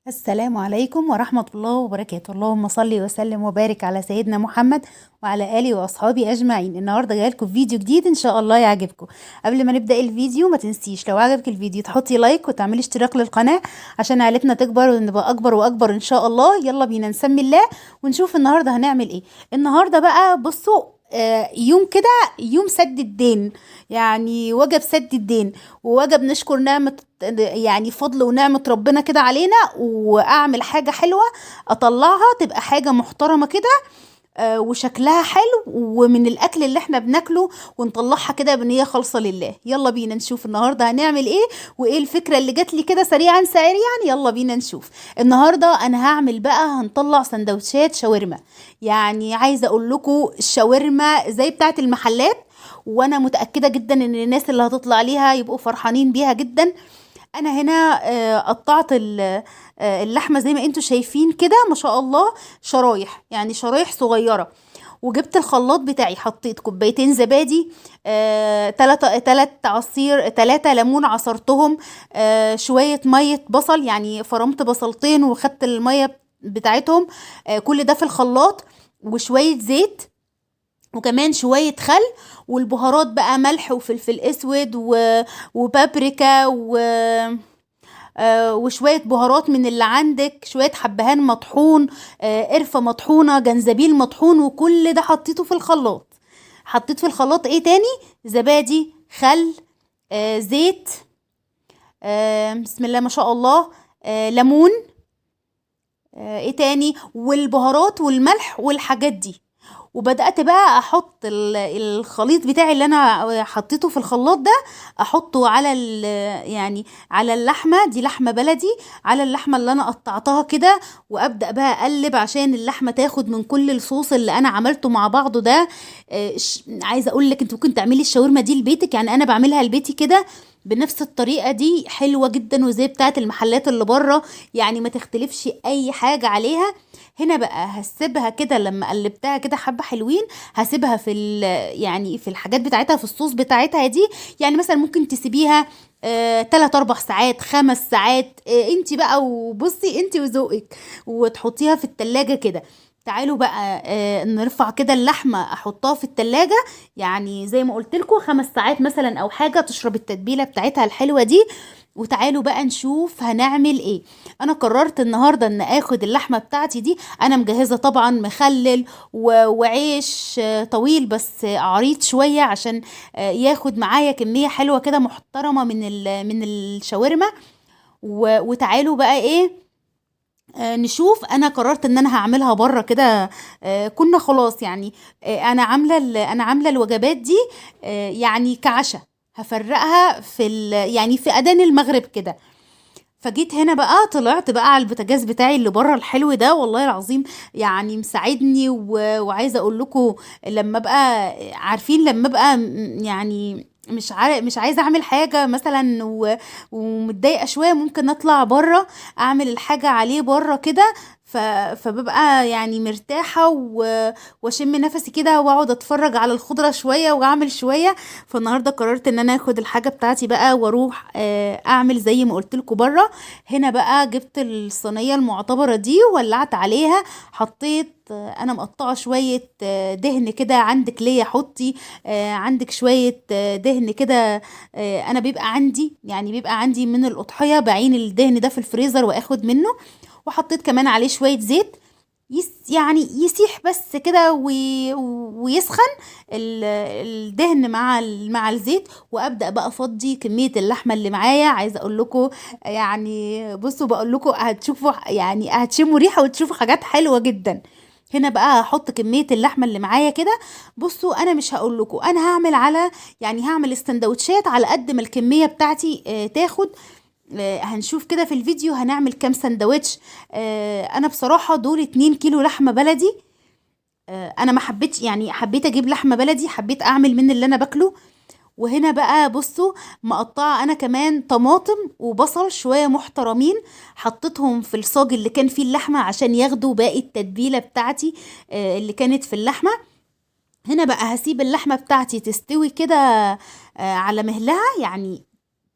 السلام عليكم ورحمة الله وبركاته. اللهم صل وسلم وبارك على سيدنا محمد وعلى آله وأصحابه أجمعين. النهاردة جايلكم فيديو جديد إن شاء الله يعجبكم. قبل ما نبدأ الفيديو ما تنسيش لو عجبك الفيديو تحطي لايك وتعملي اشتراك للقناة عشان عائلتنا تكبر ونبقى أكبر وأكبر إن شاء الله. يلا بينا نسمي الله ونشوف النهاردة هنعمل إيه. النهاردة بقى بصوا يوم كده، يوم سد الدين، يعني وجب سد الدين ووجب نشكر نعمة، يعني فضل ونعمة ربنا كده علينا، واعمل حاجة حلوة اطلعها تبقى حاجة محترمة كده، وشكلها حلو ومن الاكل اللي احنا بناكله، ونطلعها كده بنية خالصة لله. يلا بينا نشوف النهاردة هنعمل ايه وايه الفكرة اللي جات لي كده سريعا سريعا. يلا بينا نشوف. النهاردة انا هعمل بقى، هنطلع سندوتشات شاورما. يعني عايزة اقول لكم الشاورما زي بتاعة المحلات، وانا متأكدة جدا ان الناس اللي هتطلع ليها يبقوا فرحانين بيها جدا. انا هنا قطعت اللحمه زي ما انتوا شايفين كده ما شاء الله، شرايح، يعني شرايح صغيره. وجبت الخلاط بتاعي، حطيت كوبايتين زبادي، تلاتة ليمون عصرتهم، شوية مية بصل، يعني فرمت بصلتين وخدت المية بتاعتهم، كل ده في الخلاط، وشوية زيت، وكمان شوية خل، والبهارات بقى ملح وفلفل اسود وبابريكا وشوية بهارات من اللي عندك، شوية حبهان مطحون، قرفة مطحونة، جنزبيل مطحون، وكل ده حطيته في الخلاط. حطيت في الخلاط ايه تاني؟ زبادي، خل، زيت، بسم الله ما شاء الله، ليمون، ايه تاني، والبهارات والملح والحاجات دي. وبدأت بقى احط الخليط بتاعي اللي انا حطيته في الخلاط ده، احطه على يعني على اللحمة دي، لحمة بلدي، على اللحمة اللي انا قطعتها كده، وابدأ بقى اقلب عشان اللحمة تاخد من كل الصوص اللي انا عملته مع بعضه ده. عايزة اقول لك انت ممكن تعملي الشاورما دي لبيتك، يعني انا بعملها لبيتي كده بنفس الطريقة دي، حلوة جدا وزي بتاعت المحلات اللي بره، يعني ما تختلفش اي حاجة عليها. هنا بقى هسيبها كده، لما قلبتها كده حبة حلوين هسيبها في يعني في الحاجات بتاعتها، في الصوص بتاعتها دي. يعني مثلا ممكن تسيبيها 3 4 ساعات 5 ساعات، انت بقى وبصي انت وذوقك، وتحطيها في التلاجة كده. تعالوا بقى نرفع كده اللحمة، احطها في التلاجة، يعني زي ما قلت لكم 5 ساعات مثلا او حاجة تشرب التتبيلة بتاعتها الحلوة دي. وتعالوا بقى نشوف هنعمل ايه. انا قررت النهارده ان اخد اللحمه بتاعتي دي، انا مجهزه طبعا مخلل وعيش طويل بس عريض شويه، عشان ياخد معايا كميه حلوه كده محترمه من الشاورما. وتعالوا بقى ايه، نشوف. انا قررت ان انا هعملها بره كده. كنا خلاص يعني، انا عامله انا عامله الوجبات دي يعني كعشاء، هفرقها في يعني في اذان المغرب كده. فجيت هنا بقى، طلعت بقى على البوتاجاز بتاعي اللي بره الحلو ده، والله العظيم يعني مساعدني. وعايزه اقول لكم، لما بقى عارفين، لما بقى يعني مش عايزه اعمل حاجه مثلا ومتضايقه شويه، ممكن اطلع بره اعمل الحاجه عليه بره كده. فببقى يعني مرتاحه واشم نفسي كده، واقعد اتفرج على الخضره شويه واعمل شويه. فالنهارده قررت ان انا اخد الحاجه بتاعتي بقى واروح اعمل زي ما قلت لكم بره. هنا بقى جبت الصينيه المعتبره دي وولعت عليها، حطيت انا مقطعه شويه دهن كده، عندك ليا حطي، عندك شويه دهن كده. انا بيبقى عندي، يعني بيبقى عندي من الاضحيه بعين الدهن ده في الفريزر واخد منه. وحطيت كمان عليه شويه زيت، يعني يسيح بس كده ويسخن الدهن مع الزيت. وابدا بقى افضي كميه اللحمه اللي معايا. عايزه اقول لكم، يعني بصوا بقول لكم هتشوفوا، يعني هتشموا ريحه وتشوفوا حاجات حلوه جدا. هنا بقى هحط كميه اللحمه اللي معايا كده. بصوا انا مش هقول لكم، انا هعمل على، يعني هعمل السندوتشات على قد ما الكميه بتاعتي تاخد. هنشوف كده في الفيديو هنعمل كام سندوتش. انا بصراحة دول 2 كيلو لحمة بلدي. انا ما حبيتش، يعني حبيت اجيب لحمة بلدي، حبيت اعمل من اللي انا باكله. وهنا بقى بصوا، مقطعة انا كمان طماطم وبصل شوية محترمين، حطيتهم في الصاج اللي كان فيه اللحمة عشان ياخدوا باقي التتبيلة بتاعتي اللي كانت في اللحمة. هنا بقى هسيب اللحمة بتاعتي تستوي كده على مهلها، يعني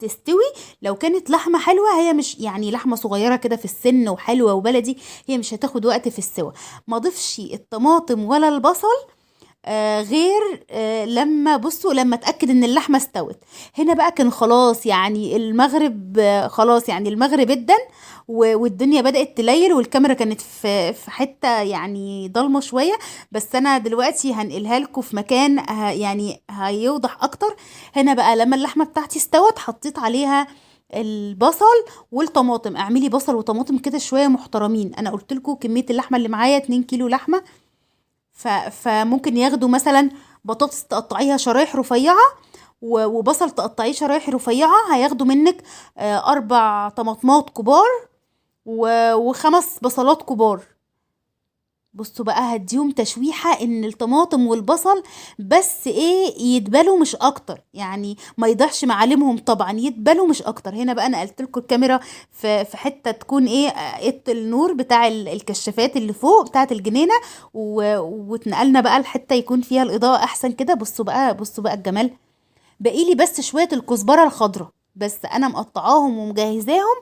تستوي. لو كانت لحمة حلوة، هي مش يعني لحمة صغيرة كده في السن وحلوة وبلدي، هي مش هتاخد وقت في السوا. ما ضيفش الطماطم ولا البصل غير لما بصوا لما اتاكد ان اللحمه استوت. هنا بقى كان خلاص يعني المغرب، خلاص يعني المغرب ادن والدنيا بدات تليل، والكاميرا كانت في حته يعني ضلمه شويه. بس انا دلوقتي هنقلها لكم في مكان يعني هيوضح اكتر. هنا بقى لما اللحمه بتاعتي استوت، حطيت عليها البصل والطماطم. اعملي بصل وطماطم كده شويه محترمين. انا قلت لكم كميه اللحمه اللي معايا 2 كيلو لحمه، فممكن ياخدوا مثلا بطاطس تقطعيها شرايح رفيعة وبصل تقطعيه شرايح رفيعة، هياخدوا منك 4 طماطمات كبار و5 بصلات كبار. بصوا بقى هديهم تشويحة ان الطماطم والبصل بس ايه يدبلوا مش اكتر، يعني ما يضيعش معالمهم طبعا، يدبلوا مش اكتر. هنا بقى انا قلت لكم الكاميرا في حتة تكون ايه النور بتاع الكشافات اللي فوق بتاعة الجنينة، واتنقلنا بقى الحتة يكون فيها الاضاءة احسن كده. بصوا بقى، بصوا بقى الجمال. بقيلي بس شوية الكزبرة الخضراء، بس انا مقطعاهم ومجهزاهم.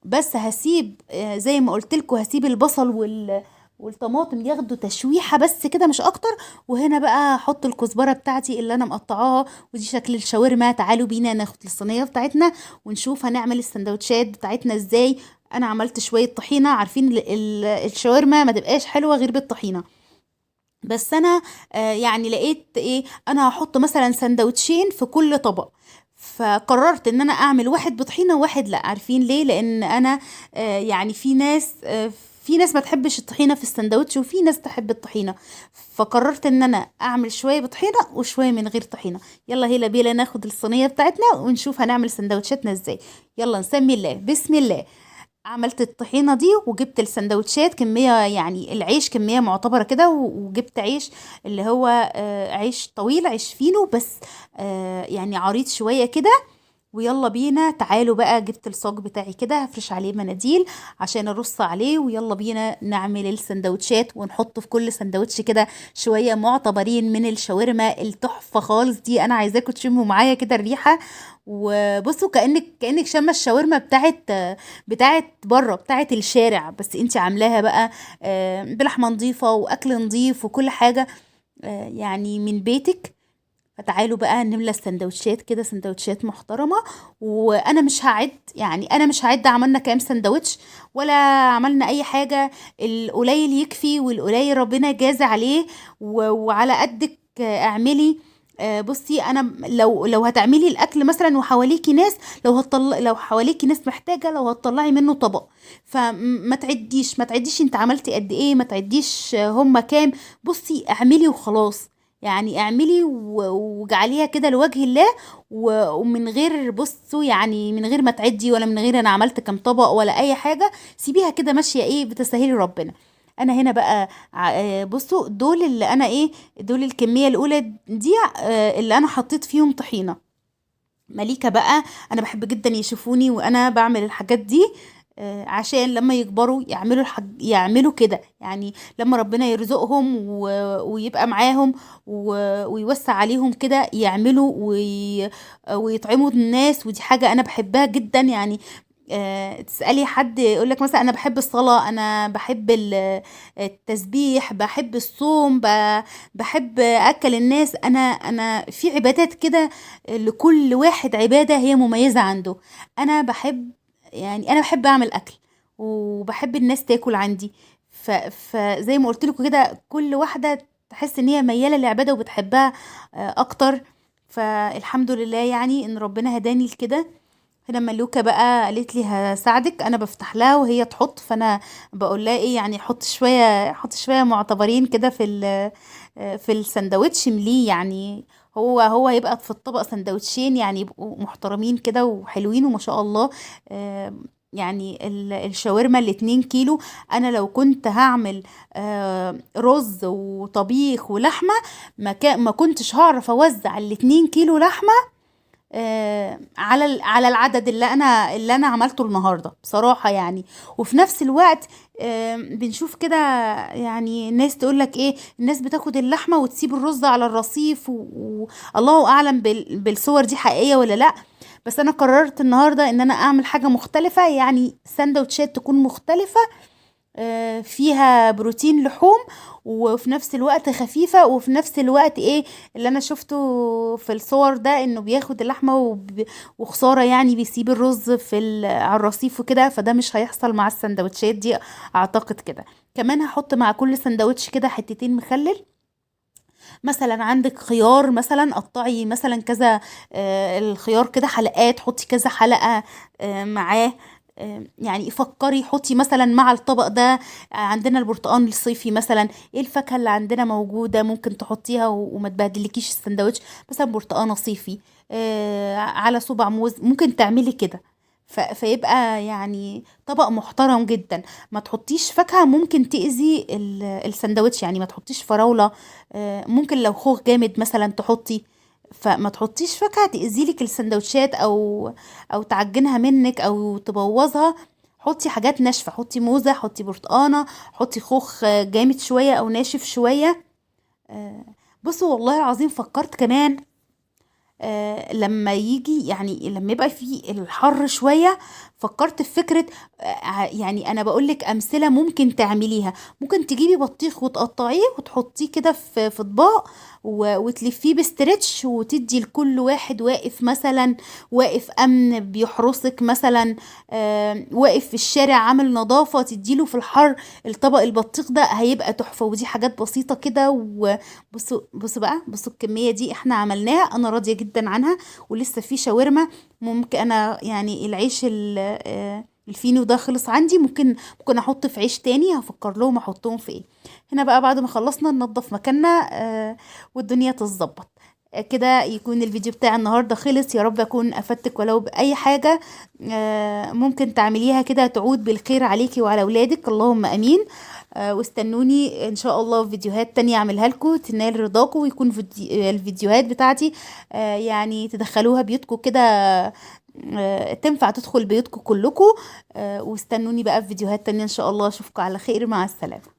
بس هسيب زي ما قلت لكم، هسيب البصل والطماطم ياخدوا تشويحه بس كده مش اكتر. وهنا بقى احط الكزبره بتاعتي اللي انا مقطعاها، ودي شكل الشاورما. تعالوا بينا ناخد الصينيه بتاعتنا ونشوف هنعمل السندوتشات بتاعتنا ازاي. انا عملت شويه طحينه، عارفين الشاورما ما تبقاش حلوه غير بالطحينه. بس انا يعني لقيت ايه، انا هحط مثلا سندوتشين في كل طبق. فقررت ان انا اعمل واحد بطحينه وواحد لا. عارفين ليه؟ لان انا يعني في ناس ما تحبش الطحينه في السندوتش، وفي ناس تحب الطحينه. فقررت ان انا اعمل شويه بطحينه وشويه من غير طحينه. يلا هيلا بينا ناخد الصينيه بتاعتنا ونشوف هنعمل سندوتشاتنا ازاي. يلا نسمي الله، بسم الله. عملت الطحينة دي وجبت السندوتشات كمية، يعني العيش كمية معتبرة كده، وجبت عيش اللي هو عيش طويل، عيش فينو بس يعني عريض شوية كده. ويلا بينا تعالوا بقى، جبت الصاج بتاعي كده هفرش عليه مناديل عشان ارص عليه. ويلا بينا نعمل السندوتشات ونحط في كل سندوتش كده شوية معتبرين من الشاورما التحفة خالص دي. انا عايزاكم تشموا معايا كده الريحة، وبصوا كأنك شامة الشاورما بتاعت بره، بتاعت الشارع، بس انتي عاملاها بقى بلحمة نظيفة واكل نظيف وكل حاجة يعني من بيتك. فتعالوا بقى نملى السندوتشات كده، سندوتشات محترمة. وانا مش هعد، يعني انا مش هعد عملنا كام سندوتش ولا عملنا اي حاجة. القليل يكفي، والقليل ربنا يجازي عليه. وعلى قدك اعملي. بصي انا لو هتعملي الاكل مثلا وحواليكي ناس، لو حواليكي ناس محتاجه، لو هتطلعي منه طبق، فما تعديش، ما تعديش انت عملتي قد ايه، ما تعديش هم كام. بصي اعملي وخلاص، يعني اعملي وجعليها كده لوجه الله. ومن غير بصوا يعني من غير ما تعدي، ولا من غير انا عملت كام طبق ولا اي حاجه. سيبيها كده ماشيه ايه بتسهيل ربنا. انا هنا بقى بصوا دول اللي انا ايه، دول الكميه الاولى دي اللي انا حطيت فيهم طحينه. مليكة بقى انا بحب جدا يشوفوني وانا بعمل الحاجات دي عشان لما يكبروا يعملوا كده، يعني لما ربنا يرزقهم ويبقى معاهم ويوسع عليهم كده يعملوا ويطعموا الناس. ودي حاجة انا بحبها جدا يعني. تسألي حد يقولك مثلا أنا بحب الصلاة، أنا بحب التسبيح، بحب الصوم، بحب أكل الناس. أنا في عبادات كده لكل واحد عبادة هي مميزة عنده. أنا بحب، يعني أنا بحب أعمل أكل وبحب الناس تاكل عندي. فزي ما قلت لكم كده، كل واحدة تحس إن هي ميالة للعبادة وبتحبها أكتر. فالحمد لله يعني إن ربنا هداني لكده. هنا ملوكة بقى قالت لي هساعدك، انا بفتح لها وهي تحط، فانا بقول لها ايه يعني حط شويه معتبرين كده في السندوتش مليه، يعني هو هيبقى في الطبق سندوتشين يعني يبقوا محترمين كده وحلوين وما شاء الله. يعني الشاورما ال2 كيلو، انا لو كنت هعمل رز وطبيخ ولحمه ما كنتش هعرف اوزع ال2 كيلو لحمه على العدد اللي انا عملته النهارده بصراحه يعني. وفي نفس الوقت بنشوف كده يعني ناس تقول لك ايه، الناس بتاخد اللحمه وتسيب الرز على الرصيف والله اعلم بالصور دي حقيقيه ولا لا. بس انا قررت النهارده ان انا اعمل حاجه مختلفه، يعني سندوتشات تكون مختلفه، فيها بروتين لحوم، وفي نفس الوقت خفيفة، وفي نفس الوقت ايه اللي انا شفته في الصور ده انه بياخد اللحمة وخسارة يعني بيسيب الرز على الرصيف وكده، فده مش هيحصل مع السندوتشات دي اعتقد كده. كمان هحط مع كل سندوتش كده حتتين مخلل. مثلا عندك خيار، مثلا قطعي مثلا كذا، الخيار كده حلقات، حطي كذا حلقة معاه. يعني فكري حطي مثلا مع الطبق ده، عندنا البرتقال الصيفي مثلا، ايه الفاكهة اللي عندنا موجودة ممكن تحطيها وما تبهدلكيش السندوتش. مثلا برتقانة صيفي على صبع موز، ممكن تعملي كده. فيبقى يعني طبق محترم جدا. ما تحطيش فاكهة ممكن تأذي السندوتش، يعني ما تحطيش فراولة، ممكن لو خوخ جامد مثلا تحطي. فما تحطيش فاكهة تأذيلك السندوتشات او تعجنها منك او تبوظها. حطي حاجات ناشفة، حطي موزة، حطي برتقانة، حطي خوخ جامد شوية او ناشف شوية. آه، بصوا والله العظيم فكرت كمان، لما يجي يعني لما يبقى في الحر شوية، فكرت في فكرة، يعني انا بقولك امثلة ممكن تعمليها. ممكن تجيبي بطيخ وتقطعيه وتحطيه كده في اطباق، وتلفيه بستريتش، وتدي لكل واحد واقف مثلا، واقف امن بيحرسك مثلا، واقف في الشارع عامل نظافة، تديله في الحر الطبق البطيخ ده، هيبقى تحفة. ودي حاجات بسيطة كده. وبصوا بصوا بقى، بصوا الكمية دي احنا عملناها، انا راضية جدا عنها. ولسه في شاورما، ممكن انا يعني العيش الفينو ده خلص عندي، ممكن احط في عيش تاني، هفكر لهم احطهم في ايه. هنا بقى بعد ما خلصنا ننضف مكاننا، والدنيا تتظبط. كده يكون الفيديو بتاع النهارده خلص. يا رب اكون افدتك ولو باي حاجه ممكن تعمليها كده تعود بالخير عليكي وعلى اولادك، اللهم امين. واستنوني ان شاء الله في فيديوهات تانية اعملها لكم تنال رضاكم، ويكون الفيديوهات بتاعتي يعني تدخلوها بيوتكم كده، تنفع تدخل بيوتكم كلكم. واستنوني بقى في فيديوهات تانية ان شاء الله. اشوفكم على خير، مع السلامة.